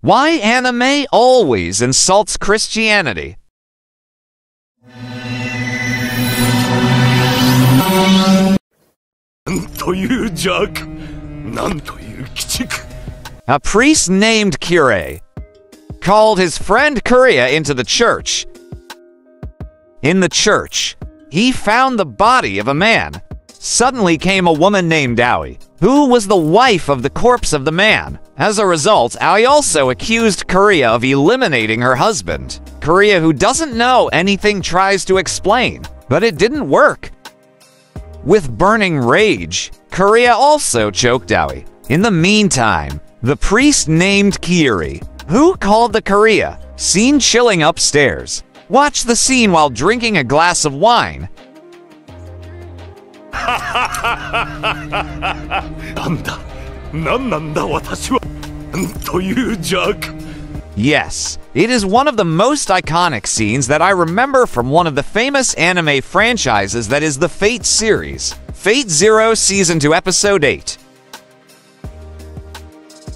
Why anime always insults Christianity? A priest named Kirey called his friend Kariya into the church. In the church, he found the body of a man. Suddenly came a woman named Aoi, who was the wife of the corpse of the man. As a result, Aoi also accused Kariya of eliminating her husband. Kariya, who doesn't know anything, tries to explain, but it didn't work. With burning rage, Kariya also choked Aoi. In the meantime, the priest named Kirey, who called the Kariya, seen chilling upstairs, watched the scene while drinking a glass of wine. Yes, it is one of the most iconic scenes that I remember from one of the famous anime franchises, that is the Fate series. Fate Zero Season 2 Episode 8.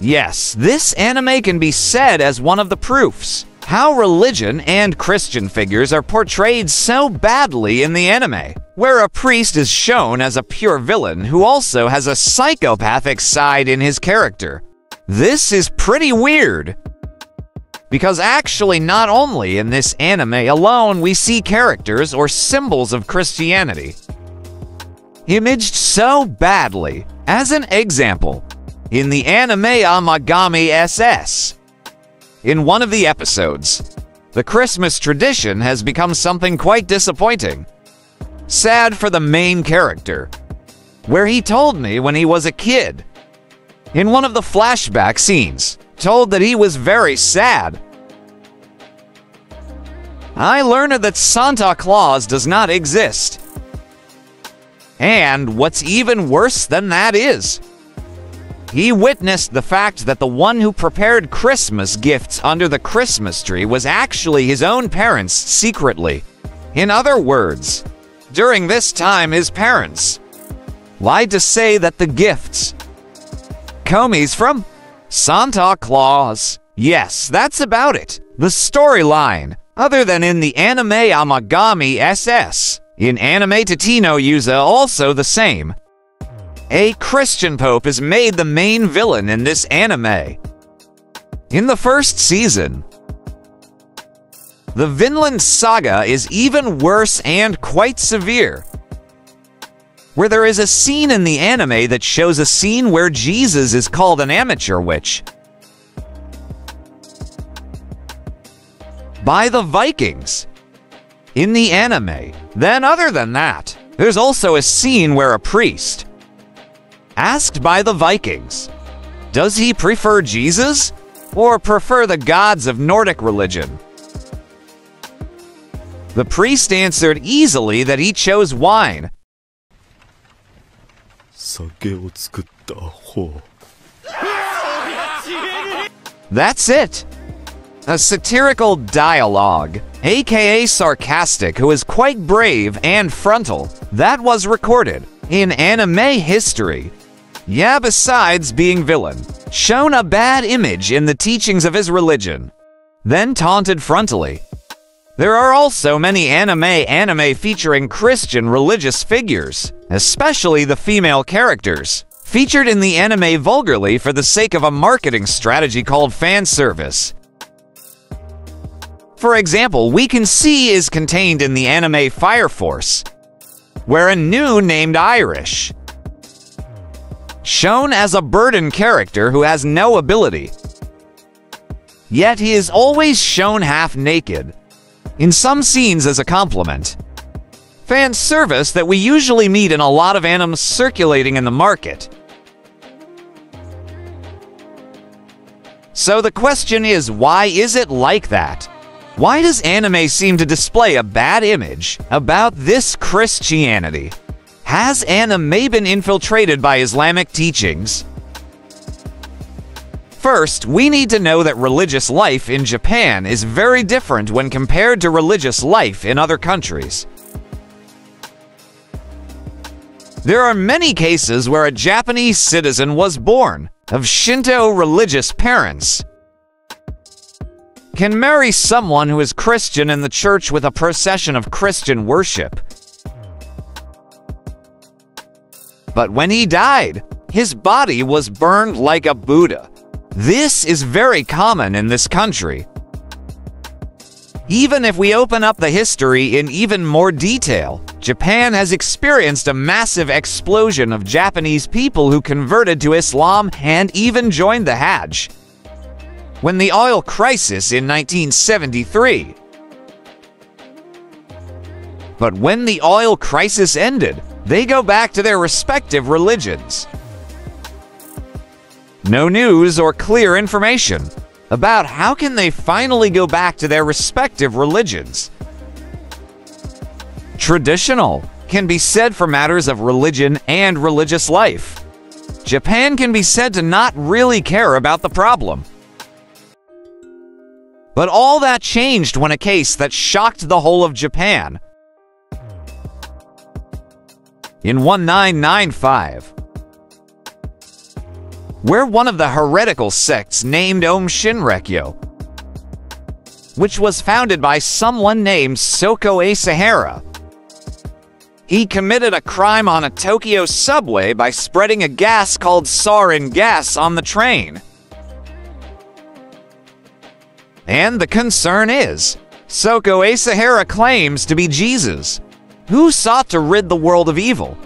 Yes, this anime can be said as one of the proofs how religion and Christian figures are portrayed so badly in the anime, where a priest is shown as a pure villain who also has a psychopathic side in his character. This is pretty weird, because actually not only in this anime alone we see characters or symbols of Christianity imaged so badly. As an example, in the anime Amagami SS, in one of the episodes, the Christmas tradition has become something quite disappointing. Sad for the main character, where he told me when he was a kid, in one of the flashback scenes, told that he was very sad. I learned that Santa Claus does not exist. And what's even worse than that is, he witnessed the fact that the one who prepared Christmas gifts under the Christmas tree was actually his own parents secretly. In other words, during this time his parents lied to say that the gifts comes from Santa Claus. Yes, that's about it. The storyline, other than in the anime Amagami SS, in anime Tateno Yuza also the same. A Christian pope is made the main villain in this anime. In the first season, the Vinland Saga is even worse and quite severe, where there is a scene in the anime that shows a scene where Jesus is called an amateur witch by the Vikings in the anime. Then other than that, there's also a scene where a priest asked by the Vikings, does he prefer Jesus or prefer the gods of Nordic religion? The priest answered easily that he chose wine. That's it. A satirical dialogue, aka sarcastic, who is quite brave and frontal, that was recorded in anime history. Yeah, besides being villain, shown a bad image in the teachings of his religion, then taunted frontally. There are also many anime featuring Christian religious figures, especially the female characters, featured in the anime vulgarly for the sake of a marketing strategy called fan service. For example, we can see is contained in the anime Fire Force, where a new named Irish, shown as a burden character who has no ability, yet he is always shown half naked, in some scenes as a compliment. Fan service that we usually meet in a lot of animes circulating in the market. So the question is, why is it like that? Why does anime seem to display a bad image about this Christianity? Has anime been infiltrated by Islamic teachings? First, we need to know that religious life in Japan is very different when compared to religious life in other countries. There are many cases where a Japanese citizen was born of Shinto religious parents, can marry someone who is Christian in the church with a procession of Christian worship. But when he died, his body was burned like a Buddha. This is very common in this country. Even if we open up the history in even more detail, Japan has experienced a massive explosion of Japanese people who converted to Islam and even joined the Hajj. When the oil crisis in 1973. But when the oil crisis ended, they go back to their respective religions. No news or clear information about how can they finally go back to their respective religions. Traditional can be said for matters of religion and religious life. Japan can be said to not really care about the problem. But all that changed when a case that shocked the whole of Japan. In 1995, where one of the heretical sects named Omi Shino, which was founded by someone named Shinzo Abe, he committed a crime on a Tokyo subway by spreading a gas called sarin gas on the train. And the concern is, Shinzo Abe claims to be Jesus, who sought to rid the world of evil.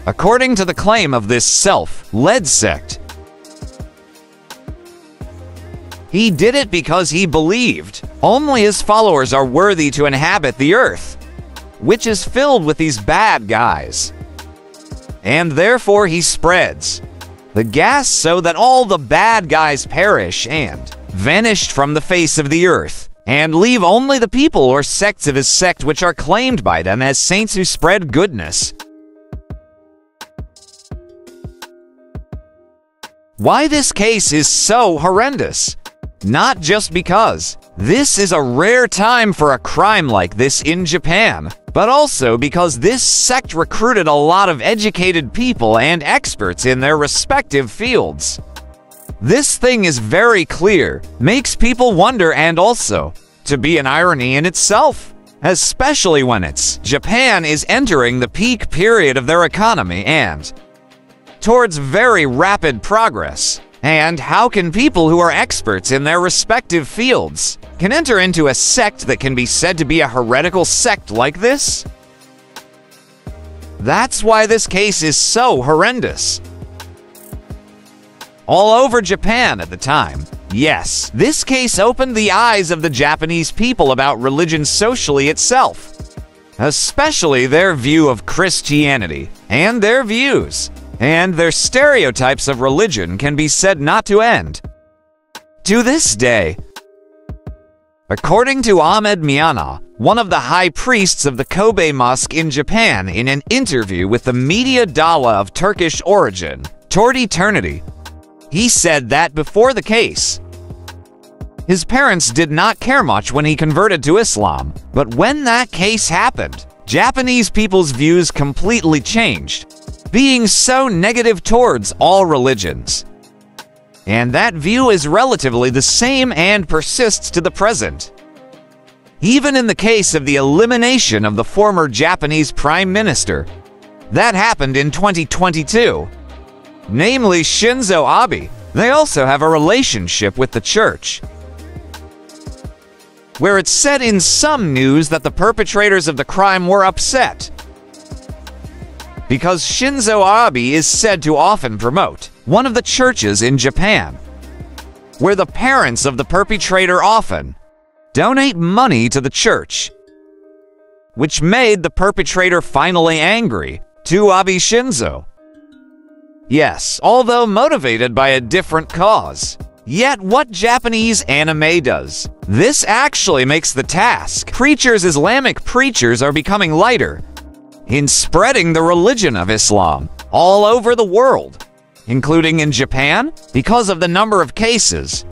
According to the claim of this self-led sect, he did it because he believed only his followers are worthy to inhabit the earth, which is filled with these bad guys. And therefore he spreads the gas so that all the bad guys perish and vanished from the face of the earth, and leave only the people or sects of his sect which are claimed by them as saints who spread goodness. Why this case is so horrendous? Not just because this is a rare time for a crime like this in Japan, but also because this sect recruited a lot of educated people and experts in their respective fields. This thing is very clear, makes people wonder, and also to be an irony in itself, especially when Japan is entering the peak period of their economy and towards very rapid progress. And how can people who are experts in their respective fields can enter into a sect that can be said to be a heretical sect like this? That's why this case is so horrendous. All over Japan at the time. Yes, this case opened the eyes of the Japanese people about religion socially itself, especially their view of Christianity, and their views and their stereotypes of religion can be said not to end to this day. According to Ahmed Miyana, one of the high priests of the Kobe Mosque in Japan, in an interview with the media Dala of Turkish origin, Toward Eternity, he said that before the case, his parents did not care much when he converted to Islam, but when that case happened, Japanese people's views completely changed, being so negative towards all religions. And that view is relatively the same and persists to the present. Even in the case of the elimination of the former Japanese Prime Minister, that happened in 2022, namely Shinzo Abe, they also have a relationship with the church, where it's said in some news that the perpetrators of the crime were upset because Shinzo Abe is said to often promote one of the churches in Japan, where the parents of the perpetrator often donate money to the church, which made the perpetrator finally angry to Abe Shinzo. Yes, although motivated by a different cause. Yet what Japanese anime does, this actually makes the task. Islamic preachers are becoming lighter in spreading the religion of Islam all over the world, including in Japan, because of the number of cases,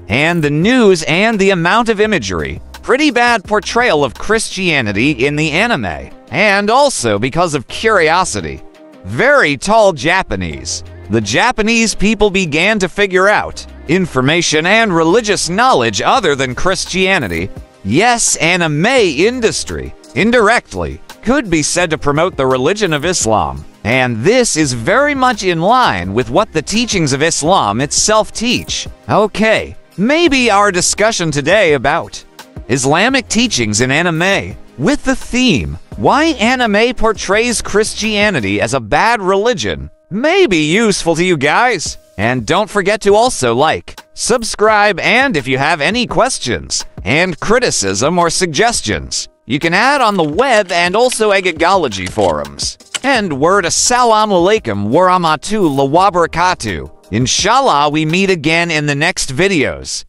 and the news and the amount of imagery, pretty bad portrayal of Christianity in the anime, and also because of curiosity. Very tall Japanese. The Japanese people began to figure out information and religious knowledge other than Christianity. Yes, anime industry, indirectly, could be said to promote the religion of Islam. And this is very much in line with what the teachings of Islam itself teach. Okay, maybe our discussion today about Islamic teachings in anime, with the theme, why anime portrays Christianity as a bad religion, may be useful to you guys. And don't forget to also like, subscribe, and if you have any questions and criticism or suggestions, you can add on the web and also Agagology forums. And word assalamu alaikum warahmatullahi wabarakatuh. Inshallah, we meet again in the next videos.